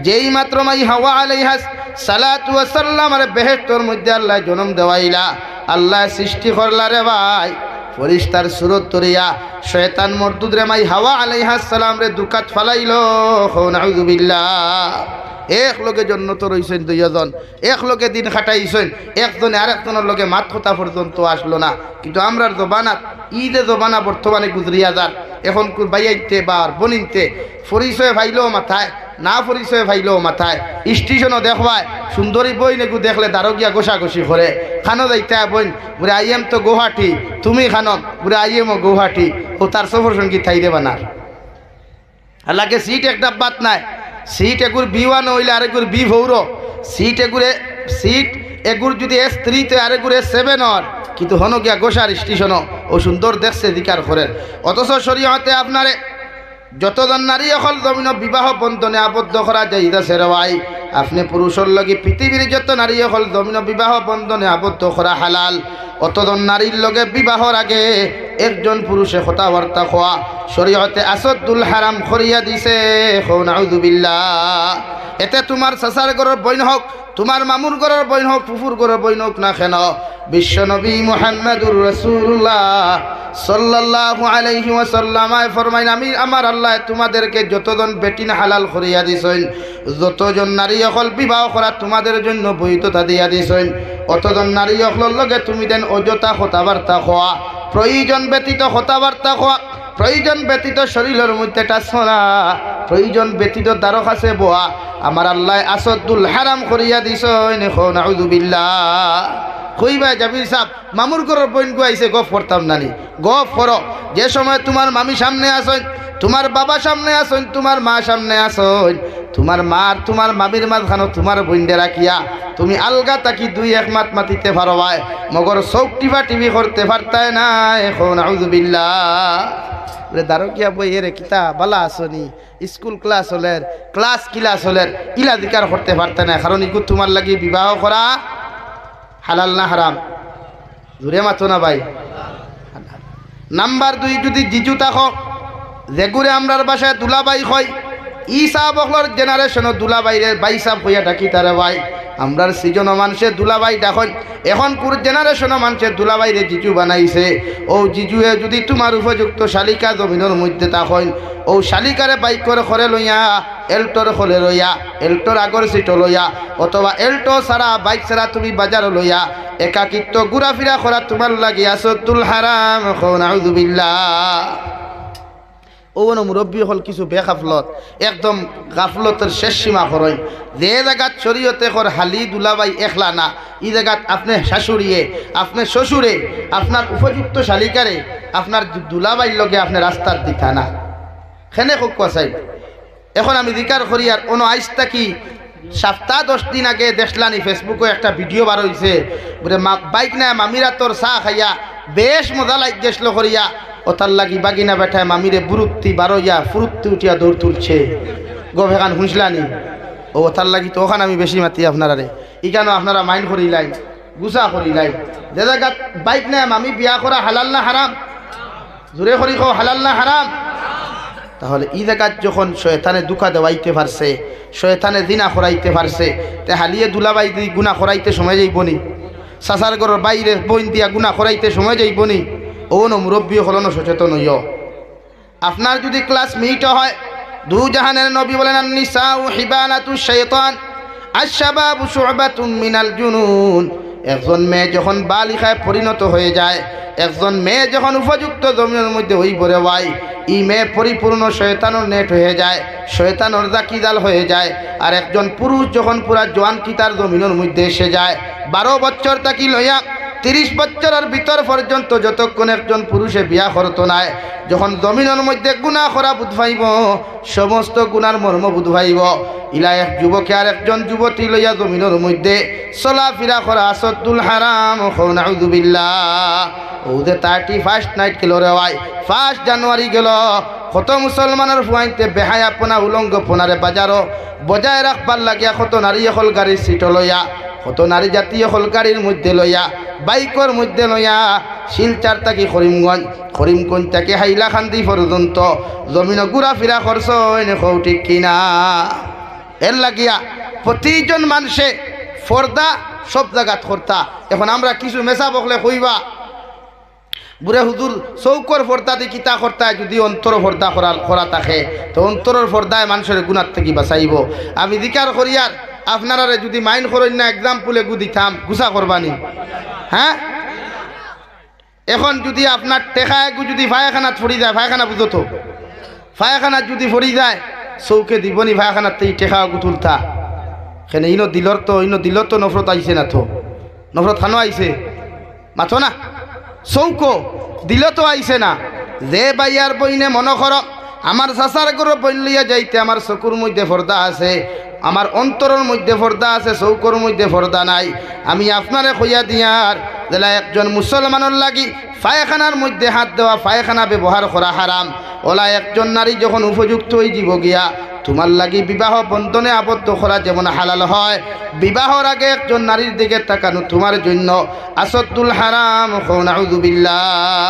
যেই মাত্র মাই হাওয়া আলাইহা সালাতু ওয়া সাল্লাম আরে বেহেশতের মধ্যে আল্লাহ জন্ম দেওয়াইলা, আল্লাহ সৃষ্টি করলা রে ভাই ফেরেশতার সুরত তরিয়া শয়তান মরদুদ রে মাই হাওয়া আলাইহা সালাম রে দুকাত ফালাইলো। নাউযুবিল্লাহ। এক লোকে জন্নত রইছেন দুইজন, এক লোকে দিন খাটাইছেন, একজনে আরেকজনের লোকে মাত কথা পর্যন্ত আসলো না। কিন্তু আমরার জবানাত ঈদে জবানা বর্তমানে গুজরিয়া যার এখন বাইয়াইতে বার বনিনতে পরিচয় ভাইলেও মাথায় না পরিচয় ভাইলেও মাথায় স্টেশনও দেখবায় সুন্দরী বই নেগু দেখলে দারোগিয়া গোসাগোসি করে খানো যাইতে বইন বুড়ে আইএম তো গুয়াহাটি তুমি খানো বুড়ে আইএমও গুয়াহাটি ও তার সফর সঙ্গী থাই দেবা না হালাকে সিট একটা বাত নাই সিট এগুর বি1 হইলে আরেগুর বি4 সিট এগুরে সিট এগুর যদি S3 তে আরেগুর S7 হর কিন্তু হন গিয়া গোসার স্টেশনও ও সুন্দর দেখছে দিকার করেন। অথচ শরীয়তে আপনারে যতজন নারী অকল জমিন বিবাহ বন্ধনে আবদ্ধ করা যাইতেছে রে ভাই, আপনি পুরুষের লগে পৃথিবীর যত নারী অকল জমিন বিবাহ বন্ধনে আবদ্ধ করা হালাল। অতজন নারীর লগে বিবাহর আগে একজন পুরুষে কথাবার্তা খোয়া শরীয়তে আসদ্দুল হারাম করিয়া দিছে। নাউযুবিল্লাহ। এতে তোমার চাচার ঘরের বইন হোক, তোমার মামুর ঘরের বইন হোক, ফুফুর ঘরের বইন হোক না কেন, বিশ্বনবী মুহাম্মদুর রাসূলুল্লাহ সাল্লাল্লাহু আলাইহি ওয়াসাল্লাম ফরমাইন আমি আমার আল্লাহ তোমাদেরকে যতজন বেটিন হালাল করিয়া দিছেন, যতজন নারী অকল বিবাহ করা তোমাদের জন্য বৈধতা দিয়া দিছেন, অতজন নারী অকলের লগে তুমি দেন অযথা কথাবার্তা খোয়া, প্রয়োজন ব্যতীত কথাবার্তা খোয়া, প্রয়োজন ব্যতীত শরীরের মধ্যে টাচনা, প্রয়োজন ব্যতীত দ্বারো কাছে বোয়া আমার আল্লাহ আসদ্দুল হারাম করিয়া দিছেন। নাউযুবিল্লাহ। কইবা জাবির সাহেব মামুর ঘরের বইন গুয়াইছে গফ করতাম নানি গফ করো। যে সময় তোমার মামি সামনে আসেন, তোমার বাবা সামনে আসেন, তোমার মা সামনে আসেন, তোমার মার তোমার মামির মাঝখানো তোমার বইন্ডে রাখিয়া তুমি আলগা তাকি দুই এক মাত মাতিতে পারো ভাই, মগর চৌক টিভা টিভি করতে পারতায় না। এখন নাউযুবিল্লাহ। দারোকিয়া বই এরে কিতা বালা আসনি স্কুল ক্লাস হলের ক্লাস ক্লাস হলের ইলা দিকার করতে পারতে না, কারণ ইগু তোমার লাগি বিবাহ করা হালাল না হারাম? জুড়ে মাতো না ভাই। নাম্বার 2 যদি জিজু থাকো যেগুরে আমরার বাসায় দুলাবাই হয় ই সাহাব হলর জেনারেশন দুলাবাইরে বাই সাহ হইয়া ডাকি তারে ভাই, আমরার সিজন মানুষের দুলাবাই ডাকন, এখন পুরো জেনারেশন মানুষের দুলাবাইরে জিজু বানাইছে। ও জিজুয়ে যদি তোমার উপযুক্ত শালিকা জমিনের মধ্যে তখন ও শালিকারে বাইক করে খরে লইয়া এল্টোর খলে লইয়া এল্টোর আগর সিট লইয়া অথবা এল্টো ছাড়া বাইক ছাড়া তুমি বাজার লইয়া একাকিত্ব ঘুরাফিরা করা তোমার লাগে আসদ্দুল হারাম। নাউযুবিল্লাহ। ওনো মুরব্বী হল কিছু বেগাফলত একদম গাফলতের শেষ সীমা করই। যে জায়গাত শরীয়তে কর হালি দুলাবাই একলা না, এই জায়গাত আপনি শাশুড়িয়ে আপনার শ্বশুরে আপনার উপযুক্ত শালিকারে আপনার দুলাবাইর লগে আপনি রাস্তার দিতা না খেনে খুব কসাই। এখন আমি জিকার করি আর অন্য আইসটা কি সপ্তাহ 10 দিন আগে দেখলানি ফেসবুকে একটা ভিডিও বার হয়েছে, বাইক না মামিরা তোর চাহ খাইয়া বেশ মজা লাগ গেছিল করিয়া ওতার লাগি বাগিনা বেঠায় মামিরে বুরুত্তি বারোইয়া ফুরুত্তি উঠিয়া দৌড় তুলছে গোভেখান শুনছিলানি। ও ওতার লাগি তো ওখানে আমি বেশি মাতি আপনারা ইখানো আপনারা মাইন্ড করি লাই গুছা করি লাই। যে জায়গাত বাইক না মামি বিয়া করা হালাল না হারাম? জোরে করি কো হালাল না হারাম? তাহলে এই জায়গাত যখন শয়তানে দুঃখা দেওয়াইতে পারছে, শয়তানে জিনা করাইতে পারছে, তে হালিয়ে দুলাবাই দি গুণা করাইতে সময় যাইবনি? চাচার ঘরের বাইরে বইন দিয়া গুণা করাইতে সময় যাইবনি? ও মুরব্বী হলনো সচেতন হইও। আপনার যদি ক্লাস মিট হয় দু জাহানের নবী বলেন আন-নিসাউ হিবানাতুশ শাইতান আশ-শাবাবু শু'বাতুম মিনাল জুনুন। একজন মেয়ে যখন বালিকায় পরিণত হয়ে যায়, একজন মেয়ে যখন উপযুক্ত জমিনের মধ্যে হই পড়ে ভাই, ই মেয়ে পরিপূর্ণ শয়তানের নেট হয়ে যায়, শয়তানের জাকিজাল হয়ে যায়। আর একজন পুরুষ যখন পুরা জোয়ান কিতার জমিনের মধ্যে এসে যায় 12 বছর তাকি লইয়া 30 বছরের ভিতর পর্যন্ত যতক্ষণ একজন পুরুষে বিয়া করতো নাই, যখন জমিনের মধ্যে গুনাহ করা বুধ ভাইব, সমস্ত গুনার মর্ম বুধ ভাইব, ইলা এক যুবকে আর একজন যুবতী লইয়া জমিনের মধ্যে চলাফেরা করা আসদ্দুল হারাম। নাউযুবিল্লাহ। ওদের 31st নাইট গেল রে ভাই, 1 জানুয়ারি গেল, কত মুসলমানের ফুয়াইতে বেহায়াপনা উলঙ্গ পোনারে বাজারও বজায় রাখবার লাগিয়া কত নারী হল গাড়ির সিট লইয়া, কত নারী জাতীয় হল গাড়ির মধ্যে লইয়া, বাইকর মধ্যে লইয়া শিলচার থাকি করিমগঞ্জ থেকে হাইলাকান্দি পর্যন্ত জমিন ঘুরাফিরা করছ ঠিক কিনা? এর লাগিয়া প্রতিজন মানুষে পর্দা সব জায়গাত করতা। এখন আমরা কিছু মেসা বকলে কইবা বুড়ে হুজুর চৌকর পর্দা দি কিতা করতায়, যদি অন্তর পর্দা করা থাকে তো অন্তরের পর্দায় মানুষের গুণার থেকে বাঁচাইব। আমি জিকার করিয়ার আপনারা যদি মাইন্ড করেন না এক্সাম্পলে গু দিতাম গুছা করবানি। হ্যাঁ, এখন যদি আপনার টেকায় যদি ফায়খানাত ফড়ি যায়, ফায়খানা বুঝো তো, ফায়খানাত যদি ফড়ি যায় চৌকে দিবনি ফায়খানার থেকে টেকা গুতুলতা সেনে ইনো দিলর তো নফরত আইছে না, তো নফরত খানো আইছে মাথো না, চৌকো দিল তো আইছে না। যে বাইয়ার বইনে মনে কর আমার চাচার ঘরে বইন লইয়া যাইতে আমার চকুর মধ্যে পর্দা আছে, আমার অন্তরের মধ্যে পর্দা আছে, চৌকর মধ্যে পর্দা নাই, আমি আপনারে কইয়া দিয়ার জেলা একজন মুসলমানের লাগি পায়খানার মধ্যে হাত দেওয়া, পায়খানা ব্যবহার করা হারাম। ওলা একজন নারী যখন উপযুক্ত হয়ে যাব গিয়া তোমার লাগি বিবাহ বন্ধনে আবদ্ধ করা যেমন হালাল হয়, বিবাহর আগে একজন নারীর দিকে তাকানো তোমার জন্য আসাদুল হারাম। নাউযু বিল্লাহ।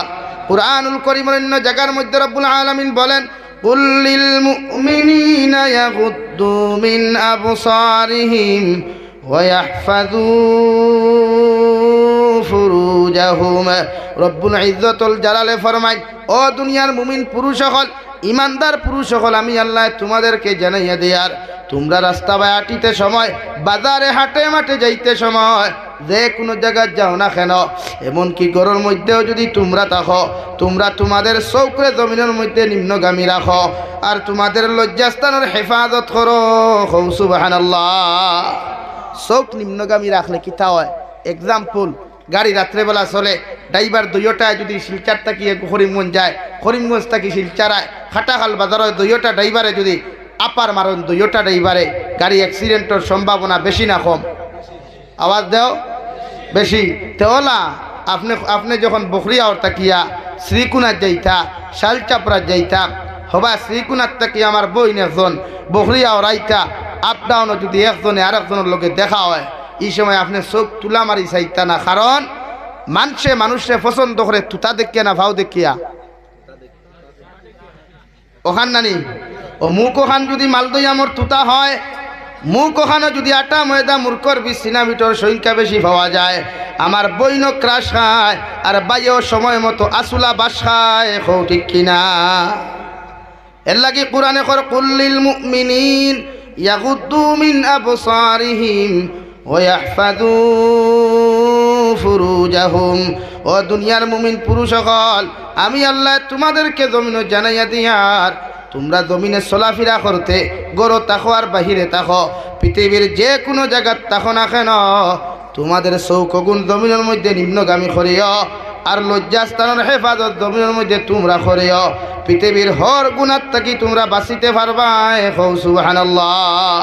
কুরআনুল কারীমের অন্য জায়গার মধ্যে রব্বুল আলামিন বলেন কুল লিল মুমিনিনা ইয়াগুদ্দু মিন আবসারিহিম ওয়া ইয়াহফাযু ফুরুজাহুম। রব্বুল ইজ্জতুল জালালে ফরমায়, ও দুনিয়ার মুমিন পুরুষ সকল, ইমানদার পুরুষ সকল, আমি আল্লাহ তোমাদেরকে জানাইয়া দেয়ার তোমরা রাস্তা বাই হাঁটিতে সময়, বাজারে হাটে মাঠে যাইতে সময়, যে কোনো জায়গায় যাও না কেন, এমনকি ঘরের মধ্যেও যদি তোমরা থাকো, তোমরা তোমাদের চৌকরে জমিনের মধ্যে নিম্নগামী রাখো আর তোমাদের লজ্জাস্থানের হেফাজত করো। সুবহানাল্লাহ। চৌক নিম্নগামী রাখলে কি তা হয়? এক্সাম্পল, গাড়ি রাত্রেবেলা চলে, ড্রাইভার দুইটায় যদি শিলচার থাকি করিমগঞ্জ যায়, করিমগঞ্জ থাকি শিলচারায়, খাটাখাল বাজারের দুইটা ড্রাইভারে যদি আপার মারণ, দুইটা ড্রাইভারে গাড়ি অ্যাক্সিডেন্টের সম্ভাবনা বেশি না কম? আওয়াজ দেও বেশি। তেওলা আপনি যখন বখরিয়াওর তাকিয়া শ্রীকুনার যাইতা, শালচাপড়া যাইতা, হবা শ্রীকুনার তাকি আমার বইন একজন বখরিয়াওর আইতা, আপ ডাউনও যদি একজনে আর একজনের লোকে দেখা হয়, এই সময় আপনি চোখ তুলা মারি চাইতা না, কারণ মানুষে পছন্দ করে তুতা দেখিয়া না ভাও দেখিয়া ওখান নানি। ও মুখ ওখান যদি মালদইয়ামর তুতা হয়, মুখ ওখানে যদি আটা ময়দা মূর্খর 20 সিনামিটার সংখ্যা বেশি পাওয়া যায়, আমার বইন ক্রাশ খায় আর বাইও সময় মতো আসুলা বাস খায়। ঠিক কিনা? এর লাগি কোরআনে কর কুল লিল মুমিনিন ইয়াগুদ্দু মিন আবসারিহিম ওয়া ইয়াহফাযু ফুরুজাহুম। ও দুনিয়ার মুমিন পুরুষ সকল, আমি আল্লাহ তোমাদেরকে জমিন জানাইয়া দিয়ার তোমরা জমিনে চলাফেরা করতে গরো তাকো আর বাহিরে তাকো, পৃথিবীর যে কোনো জায়গার তাকো না কেন, তোমাদের চৌকগুণ জমিনের মধ্যে নিম্নগামী করিও আর লজ্জাস্থানের হেফাজত জমিনের মধ্যে তোমরা করিও। পৃথিবীর হর গুণার থাকি তোমরা বাঁচিতে পারবা। সুবহানাল্লাহ।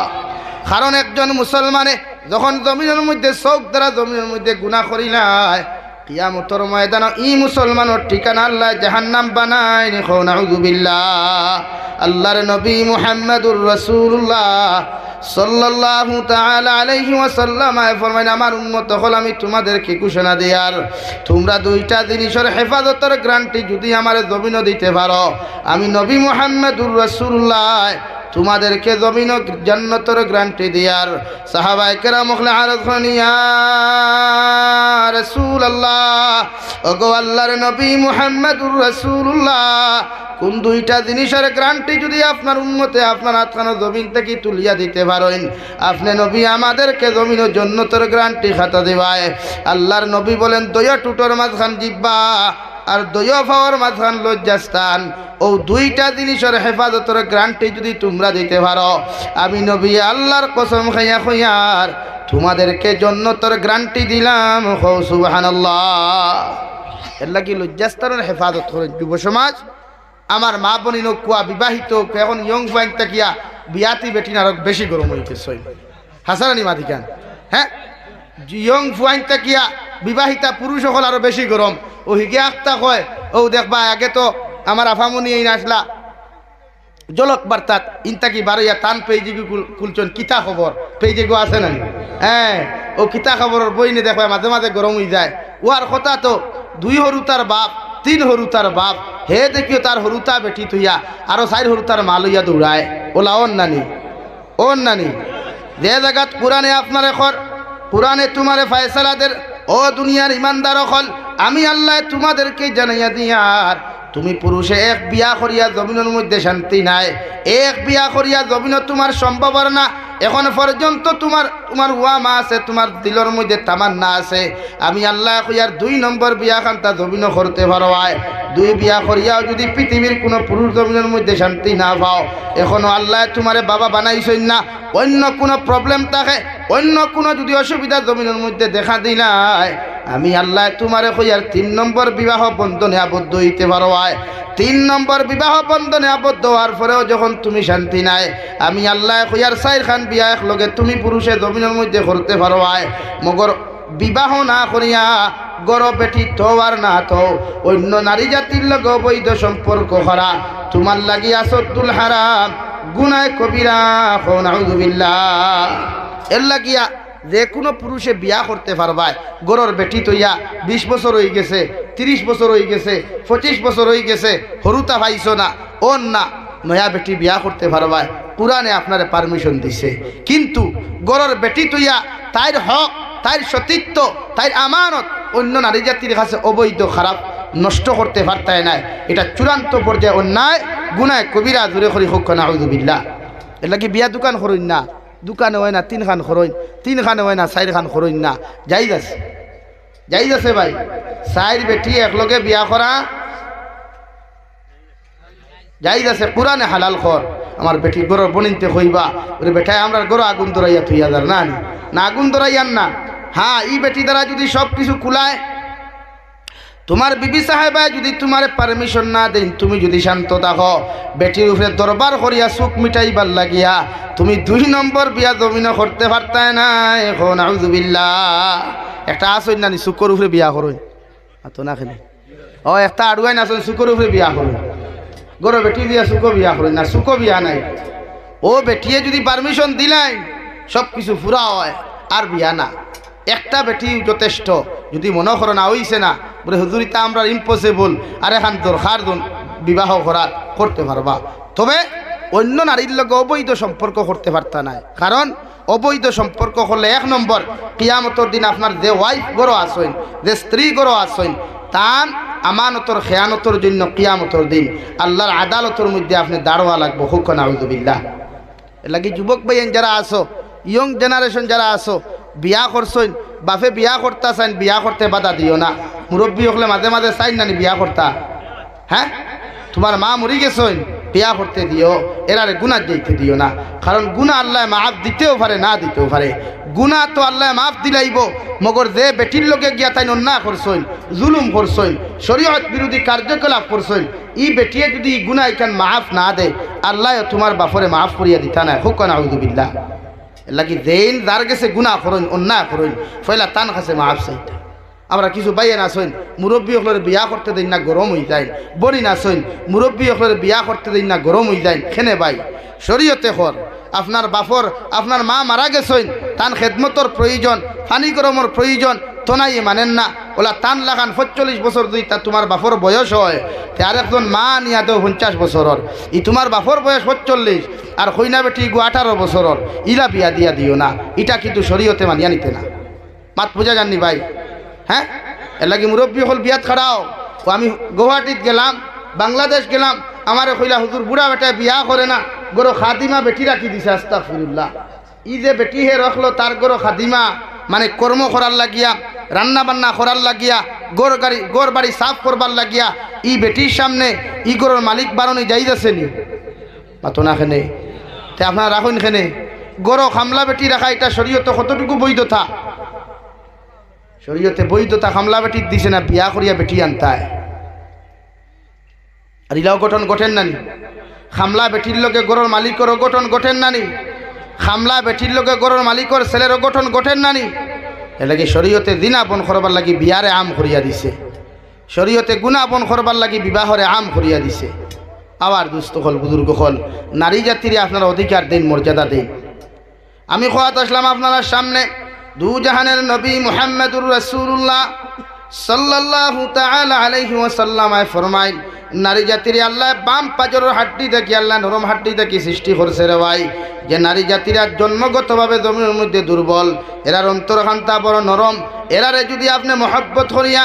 কারণ একজন মুসলমানে যখন জমিনের মধ্যে চৌক দ্বারা জমিনের মধ্যে গুনাহ করিলায়, কিয়ামতের ময়দানে ই মুসলমানের ঠিকানা আল্লাহ জাহান্নাম বানায়। নাউযু বিল্লাহ। আল্লাহর নবী মুহাম্মদুর রাসূলুল্লাহ সাল্লাল্লাহু তাআলা আলাইহি ওয়াসাল্লাম ফরমায়, আমার উম্মত হল আমি তোমাদেরকে ঘোষণা দেয়ার তোমরা দুইটা জিনিসের হেফাজতের গ্যারান্টি যদি আমার জমিন দিতে পারো, আমি নবী মুহাম্মদুর রাসূলুল্লাহ তোমাদেরকে জমিন জান্নাতের গ্যারান্টি দিয়ার। সাহাবায়ে কেরাম মখলে আরজ করেন, ইয়া রাসূলুল্লাহ, ওগো আল্লাহর নবী মুহাম্মদুর রাসূলুল্লাহ, কোন দুইটা জিনিসের গ্যারান্টি যদি আপনার উম্মতে আপনার হাতখানা জমিন থেকে তুলিয়া দিতে পারেন, আপনি নবী আমাদেরকে জমিন জান্নাতের গ্যারান্টি খাতা দিবায়। আল্লাহর নবী বলেন, দয়া টুটোর মাঝখান জিব্বা আর দয়া পাওয়ার মাঝখান লজ্জাস্থান, ও দুইটা জিনিসের হেফাজতের গ্যারান্টি যদি তোমরা দিতে পারো, আমি নবী আল্লাহর কসম খাইয়া খাইয়ার তোমাদেরকে জান্নাতের গ্যারান্টি দিলাম। সুবহানাল্লাহ। এর লাগি লজ্জাস্থানের হেফাজত করেন। যুব সমাজ, আমার মা বোনিন কুয়া বিবাহিত এখন ইয়ং ফাইন তাকিয়া বিয়াতি বেটিন আরো বেশি গরম হইতে সই হাসারানি মাদিকান। হ্যাঁ, ইয়ং ফুয়াইন তাকিয়া বিবাহিতা পুরুষ সকল আরো বেশি গরম। ও হিগে আখতা কয়, ও দেখবা আগে তো আমার আফামনি এই আসলা জলক বার্তাত ইনতাকি বারইয়া টান পেয়ে কুলচন কিতা খবর পেয়ে গো আছে না? হ্যাঁ, ও কিতা খবরের বই নে দেখবা মাঝে মাঝে গরম হয়ে যায়। ওর কথা তো 2 হরুতার বাপ 3 হরুতার বাপ, হে দেখিও তার হরুতা বেটি থইয়া আরো 4 হরুতার মা লইয়া দৌড়ায়। ওলা অন নানি, ও নানি যে জায়গাত কোরআনে আপনারে খর কোরআনে তোমারে ফয়সালাদের ও দুনিয়ার ইমানদার হল আমি আল্লাহ তোমাদেরকে জানাইয়া দিয়ার তুমি পুরুষে এক বিয়া করিয়া জমিনের মধ্যে শান্তি নাই এক বিয়া করিয়া জমিন তোমার সম্ভব না এখন পর্যন্ত তোমার ওয়ামা আছে তোমার দিলের মধ্যে তামান্না আছে আমি আল্লাহ কইয়ার 2 নম্বর বিয়া খান্তা জমিন করতে পারো আয় 2 বিয়া করিয়াও যদি পৃথিবীর কোনো পুরুষ জমিনের মধ্যে শান্তি না পাও এখনো আল্লাহ তোমারে বাবা বানাইছেন না অন্য কোনো প্রবলেম থাকে অন্য কোনো যদি অসুবিধা জমিনের মধ্যে দেখা দিলাই আমি আল্লাহ তোমারে কইয়ার 3 নম্বর বিবাহ বন্ধনে আবদ্ধ হইতে পারো আয় 3 নম্বর বিবাহ বন্ধনে আবদ্ধ হওয়ার পরেও যখন তুমি শান্তি নাই আমি আল্লাহ কইয়ার 4 খান বিয়া একলগে তুমি পুরুষে জমিনের মধ্যে করতে পারো আয় মগর বিবাহ না করিয়া গর বেটি তো আর না তো অন্য নারী জাতির লগে অবৈধ সম্পর্ক করা তোমার লাগি আসদ্দুল হারাম গুনায় কবিরা নাউযু বিল্লাহ এর লাগিয়া যে কোনো পুরুষে বিয়া করতে পারবায় গরর বেটি তৈয়া 20 বছর হয়ে গেছে 30 বছর হয়ে গেছে 25 বছর হয়ে গেছে হরুতা পাইছো না ও না নয়া বেটি বিয়া করতে পারবায় কোরআনে আপনারে পারমিশন দিছে কিন্তু গরর বেটি তৈয়া তাইর হক তাইর সতীত্ব তাইর আমানত অন্য নারী জাতির কাছে অবৈধ খারাপ নষ্ট করতে পারতায় না এটা চূড়ান্ত পর্যায়ে অন্যায় গুনায় কবিরা জোরে করি হোক নাউযু বিল্লাহ এর লাগি বিয়া দোকান করইন না দোকানে হয় না 3 খান খরইন 3 খানে হয় না 4 খান খরইন না জায়েজ আছে ভাই 4 বেটি একলগে বিয়া করা জায়েজ আছে কোরআনে হালাল কর আমার বেটি গরর বনিনতে কইবা ওরে বেটায় আমরা গরো আগুন ধরাইয়া থইয়া যার না আগুন ধরাইয়ান না হ্যাঁ এই বেটি দ্বারা যদি সব কিছু কুলায় তোমার বিবি সাহেবা যদি তোমার পারমিশন না দেন তুমি যদি শান্ত থাকো বেটির উপরে দরবার করিয়া সুখ মিটাইবার লাগিয়া তুমি 2 নম্বর বিয়া জমিন করতে পারতায় না এখন নাউযু বিল্লাহ একটা আসই নানি সুকর উপরে বিয়া করই তো না খেলে ও একটা আড়ুয়াই না সুকর উপরে বিয়া করই গরো বেটি দিয়া সুকো বিয়া করই না সুকো বিয়া নাই ও বেটিয়ে যদি পারমিশন দিলাই সব কিছু পুরা হয় আর বিয়া না একটা বেটি যথেষ্ট যদি মনে করো না হইছে না বলে হুজুরিতা আমরা ইম্পসিবল আর এখন দরকার বিবাহ করতে পারবা তবে অন্য নারীর লগে অবৈধ সম্পর্ক করতে পারতা না কারণ অবৈধ সম্পর্ক হলে 1 নম্বর কিয়ামতের দিন আপনার যে ওয়াইফ গরো আসেন যে স্ত্রী গরো আসেন তার আমানতর খেয়ানতর জন্য কিয়ামতের দিন আল্লাহর আদালতের মধ্যে আপনি দাঁড়াওয়া লাগবে হুক নাউযু বিল্লাহ এর লাগি যুবক ভাই যারা আসো ইয়ং জেনারেশন যারা আসো বিয়া করছেন বাপে বিয়া করতা চাইন বিয়া করতে বাধা দিও না মুরব্বী হলে মাঝে মাঝে চাইন না বিয়া করতা হ্যাঁ তোমার মা মরি গেছেন বিয়া করতে দিও এরারে গুনাহ দিতে দিও না কারণ গুনাহ আল্লাহ মাফ দিতেও পারে না দিতেও পারে গুনাহ তো আল্লাহ মাফ দিলাইব মগর যে বেটির লগে গিয়া তাই অন্যায় করছেন জুলুম করছেন শরীয়ত বিরোধী কার্যকলাপ করছেন ই বেটিয়ে যদি গুনাহ এখান মাফ না দেয় আল্লাহ তোমার বাপরে মাফ করিয়া দিতা না হুক নাউযু বিল্লাহ লাগি যেইন যার গেছে গুনাহ করুন অন্যায় করুন ফয়লা তান কাছে মাফ চাইতে আমরা কিছু বাইয়েন আসইন মুরব্বী হলের বিয়া করতে দিন না গরম হয়ে যায় বনি না আসইন মুরব্বী হলের বিয়া করতে দিন না গরম হয়ে যায় খেনে ভাই শরীয়তে কর আপনার বাপর আপনার মা মারা গেছেন তান খেদমতর প্রয়োজন পানি গরমের প্রয়োজন তো নাই মানেন না ওলা টান লাগান 45 বছর যদি তা তোমার বাপর বয়স হয় তে আর একজন মা নিয়া দেও 50 বছরের ই তোমার বাপর বয়স 45 আর কইনা বেটি 18 বছরের ইলা বিয়া দিয়া দিও না এটা কিন্তু শরীয়তে মানিয়া নিতে না মাত বুঝা জাননি ভাই হ্যাঁ এর লাগি মুরব্বী হল বিয়াত খাড়াও ও আমি গুয়াহাটিত গেলাম বাংলাদেশ গেলাম আমারে কইলা হুজুর বুড়া বেটা বিয়া করে না গরো খাদিমা বেটি রাখি দিছে আস্তাগফিরুল্লাহ ই যে বেটি হে রাখলো তার গরো খাদিমা মানে কর্ম করার লাগিয়া রান্না বান্না করার লাগিয়া গোর বাড়ি সাফ করবার লাগিয়া ই বেটির সামনে ই গরোর মালিক বারণে যাইতেছে নি মাতো না খেনে তে আপনারা রাখুন খেনে গরো খামলা বেটি রাখা এটা শরীয়তে কতটুকু বৈধতা শরীয়তে বৈধতা খামলা বেটির দিছে না বিয়া করিয়া বেটি আনতায় আর ইলাও গঠন গঠেন নানি খামলা বেটির লগে গরোর মালিকেরও গঠন গঠেন নানি খামলা বেটির লগে গরোর মালিকর ছেলেরও গঠন গঠেন নানি এলাকি শরীয়তে দিন আপন করবার লাগি বিয়ারে আম করিয়া দিছে শরীয়তে গুণা আপন করবার লাগি বিবাহরে আম করিয়া দিছে আবার দুস্থ হল বুজুর্গ হল নারী জাতিরে আপনারা অধিকার দিন মর্যাদা দিন আমি খোয়াত আসলাম আপনার সামনে দু জাহানের নবী মুহাম্মদুর রাসূলুল্লাহ সাল্লাল্লাহু তাআলা আলাইহি ওয়াসাল্লাম ফরমাইন নারী জাতির আল্লাহ বাম পাজরের হাড্ডি থেকে আল্লাহ নরম হাড্ডি থেকে সৃষ্টি করছে রে ভাই। যে নারী জাতিরা জন্মগতভাবে জমিনের মধ্যে দুর্বল, এরার অন্তরখান্তা বড় নরম। এরারে যদি আপনি মহব্বত করিয়া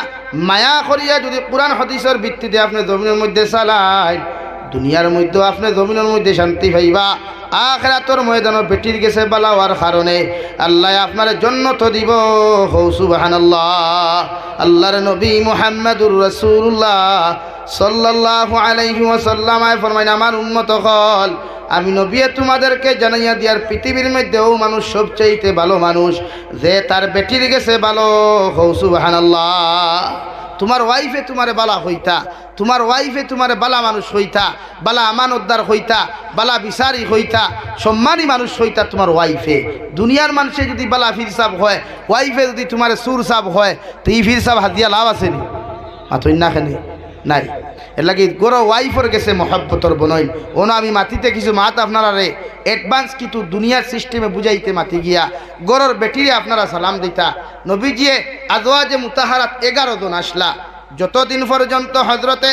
মায়া করিয়া যদি কোরআন হাদিসের ভিত্তিতে আপনি জমিনের মধ্যে চালায়, দুনিয়ার মধ্যে আপনি জমিনের মধ্যে শান্তি পাইবা। আখিরাতের ময়দানে বেটির গেছে বালা হওয়ার কারণে আল্লাহ আপনার জান্নাত দিব। সুবহানাল্লাহ। আল্লাহর নবী মুহাম্মদুর রাসূলুল্লাহ সাল্লাল্লাহু আলাইহি ওয়াসাল্লাম ফরমায়, আমার উম্মত হল আমি নবী তোমাদেরকে জানাইয়া দিয়ার পৃথিবীর মধ্যেও মানুষ সবচাইতে ভালো মানুষ যে তার বেটির গেছে ভালো। সুবহানাল্লাহ। তোমার ওয়াইফে তোমারে বালা হইতা, তোমার ওয়াইফে তোমারে বালা মানুষ হইতা, বালা আমানতদার হইতা, বালা বিচারি হইতা, সম্মানী মানুষ হইতা তোমার ওয়াইফে। দুনিয়ার মানুষে যদি বালা ফির সাব হয়, ওয়াইফে যদি তোমার সুর সাব হয়, তো এই ফির সাব হাতিয়া লাভ আছে নি? মাথই না খেলে নাই। এর লাগে গরো ওয়াইফর গেছে মহব্বতর বনইন। ওনো আমি মাতিতে কিছু মাত আপনারা রে অ্যাডভান্স কিন্তু দুনিয়ার সিস্টেমে বুঝাইতে মাতি গিয়া গরর বেটিরে আপনারা সালাম দিতা। নবীজিয়ে আজওয়াজে মুতাহারাত 11 জন আসলা। যতদিন পর্যন্ত হযরতে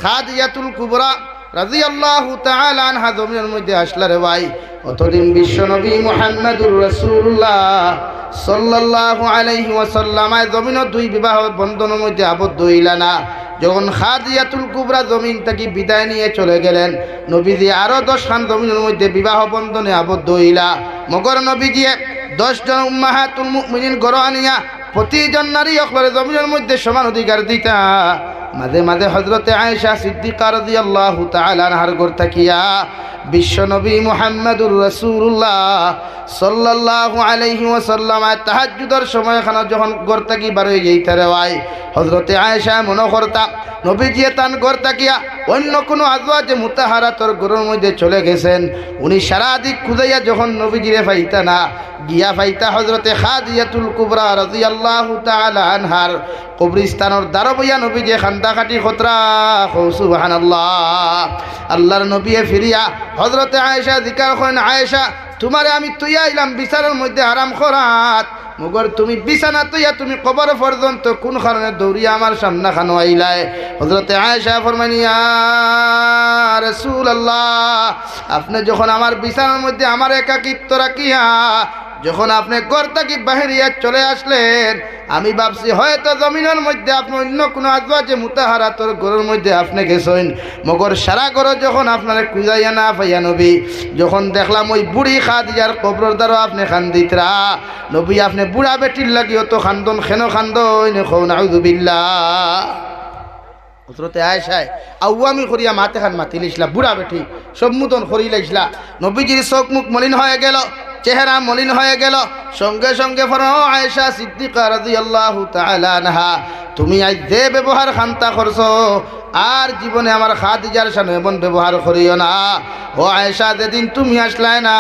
খাদিজাতুল কুবরা রাদিয়াল্লাহু তাআলা আনহা জমিনের মধ্যে আসলা রে ভাই, অতদিন বিশ্ব নবী মুহাম্মদুর রাসূলুল্লাহ সাল্লাল্লাহু আলাইহি ওয়াসাল্লাম জমিন দুই বিবাহ বন্ধনের মধ্যে আবদ্ধ হইলা না। যখন খাদিজাতুল কুবরা জমিন থেকে বিদায় নিয়ে চলে গেলেন, নবীজি আরো 10 খান জমিনের মধ্যে বিবাহ বন্ধনে আবদ্ধ হইলা। মগর নবীজি 10 জন উম্মাহাতুল মুমিনিন গড় আনিয়া প্রতিজন নারী অকলের জমিনের মধ্যে সমান অধিকার দিতা। মাঝে মাঝে হযরতে আয়েশা সিদ্দিকা রাদিয়াল্লাহু তাআলা আনহার ঘর থাকিয়া বিশ্ব নবী মুহাম্মদুর রাসূলুল্লাহ সাল্লাল্লাহু আলাইহি ওয়াসাল্লাম তাহাজ্জুদের সময় খানা যখন ঘর থাকি বার হয়ে যাইতে রে ভাই, হযরতে আয়েশা মনে করতা নবীজি তান ঘর থাকিয়া অন্য কোনো আজওয়াজে মুতাহারাতর ঘরের মধ্যে চলে গেছেন। উনি সারা দিক খুঁজাইয়া যখন নবীজিরে পাইতা না, গিয়া পাইতা হযরতে খাদিজাতুল কুবরা রাদিয়াল্লাহু তাআলা আনহার কবরস্থানের দ্বার বইয়া নবীজি খান্দাখাটি খতরা। সুবহানাল্লাহ। আল্লাহর নবী ফিরিয়া হযরতে আয়েশা জিকার করেন, আয়েশা তোমারে আমি তুইয়া আইলাম বিছানার মধ্যে আরাম করাত, মগর তুমি বিছানা তুইয়া তুমি কবর পর্যন্ত কোন কারণে দৌড়িয়া আমার সামনা খানো আইলায়? হযরতে আয়েশা ফরমান, ইয়া রাসূলুল্লাহ, আপনি যখন আমার বিছানার মধ্যে আমার একাকিত্ব রাখিয়া যখন আপনি ঘর থেকে বাহিরিয়া চলে আসলেন, আমি ভাবছি হয়তো জমিনের মধ্যে আপনি অন্য কোনো আজওয়াজে মুতাহারাতর ঘরের মধ্যে আপনি গেছেন। মগর সারা ঘর যখন আপনার খুঁজাইয়া না পাইয়া নবী, যখন দেখলাম ওই বুড়ি খাদিজার কবরের দ্বারা আপনি খান্দিতরা। নবী আপনি বুড়া বেটির লাগিও তো খান্দন, খেন খান্দন, নাউযুবিল্লাহ। হযরতে আয়েশায় আওয়ামি করিয়া মাতে খান মাতি লিসলা, বুড়া বেটি সম্মুদন করি লাইসলা। নবীজির চোখ মুখ মলিন হয়ে গেল, চেহারা মলিন হয়ে গেল। সঙ্গে সঙ্গে ফরমাও, আয়েশা সিদ্দিকা রাদিয়াল্লাহু তাআলা আনহা, তুমি আজ যে ব্যবহার খান্তা করছো আর জীবনে আমার খাদিজার সাথে এমন ব্যবহার করিও না। ও আয়েশা, যেদিন তুমি আসলাই না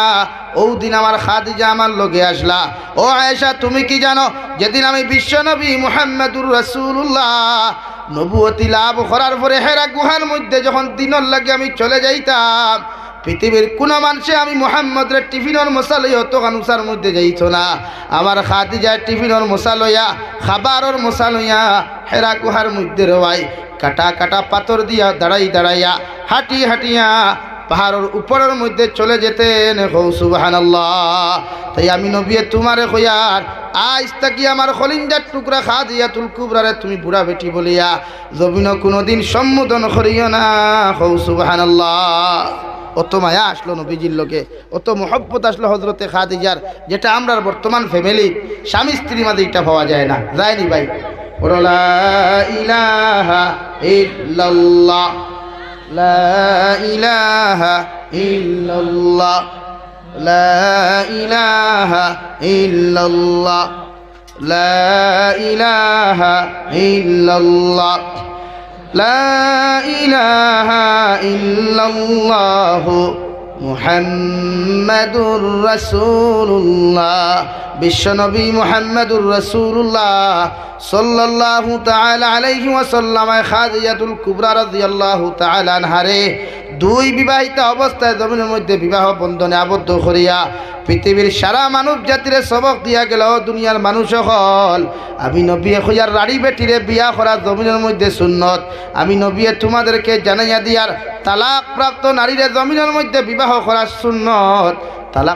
ওই দিন আমার খাদিজা আমার লগে আসলা। ও আয়েশা, তুমি কি জানো যেদিন আমি বিশ্বনবী মুহাম্মদুর রাসূলুল্লাহ নবুয়তি লাভ করার পরে হেরা গুহার মধ্যে যখন দিনের লাগে আমি চলে যাইতাম, পৃথিবীর কোন মানুষে আমি মুহাম্মদের টিফিনের মশা লইয়া তো কানুসার মধ্যে যাইত না। আমার খাদিজার টিফিনের মশা লইয়া, খাবারের মশা লইয়া হেরা গুহার মধ্যে রওয়াই কাটা কাটা পাথর দিয়া দাঁড়াই দাঁড়াইয়া হাঁটি হাঁটিয়া পাহাড়ের উপরের মধ্যে চলে যেতেন। সুবহানাল্লাহ। তাই আমি নবী তোমারে কইয়ার আজ তাকি আমার খলিঞ্জার টুকরা খাদিজাতুল কুবরারে তুমি বুড়া বেটি বলিয়া জমিন কোনোদিন সম্বোধন করিও না। সুবহানাল্লাহ। অত মায়া আসলো নবীজির লোকে, অত মহব্বত আসলো হযরতে খাদিজার, যেটা আমরা বর্তমান ফ্যামিলি স্বামী স্ত্রীর মাঝে এটা পাওয়া যায় না। যায়নি ভাই? লা ইলাহা ইল্লাল্লাহ, লা ইলাহা ইল্লাল্লাহ, লা ইলাহা ইল্লাল্লাহ, লা ইলাহা ইল্লাল্লাহ, লা ইলাহা ইল্লাল্লাহু মুহাম্মাদুর রাসূলুল্লাহ। বিশ্বনবী মুহাম্মদুর রাসূলুল্লাহ সাল্লাল্লাহু তাআলা আলাইহি ওয়াসাল্লাম খাদিজাতুল কুবরা রাদিয়াল্লাহু তাআলা আনহারে দুই বিবাহিত অবস্থায় জমিনের মধ্যে বিবাহ বন্ধনে আবদ্ধ করিয়া পৃথিবীর সারা মানব জাতিরে সবক দিয়া গেল। দুনিয়ার মানুষ হল আমি নবী হইয়ার রাড়ি বেটিরে বিয়া করা জমিনের মধ্যে সুন্নত। আমি নবী তোমাদেরকে জানাইয়া দিয়ার তালাক প্রাপ্ত নারীরে জমিনের মধ্যে বিবাহ করা সুন্নত। তালাক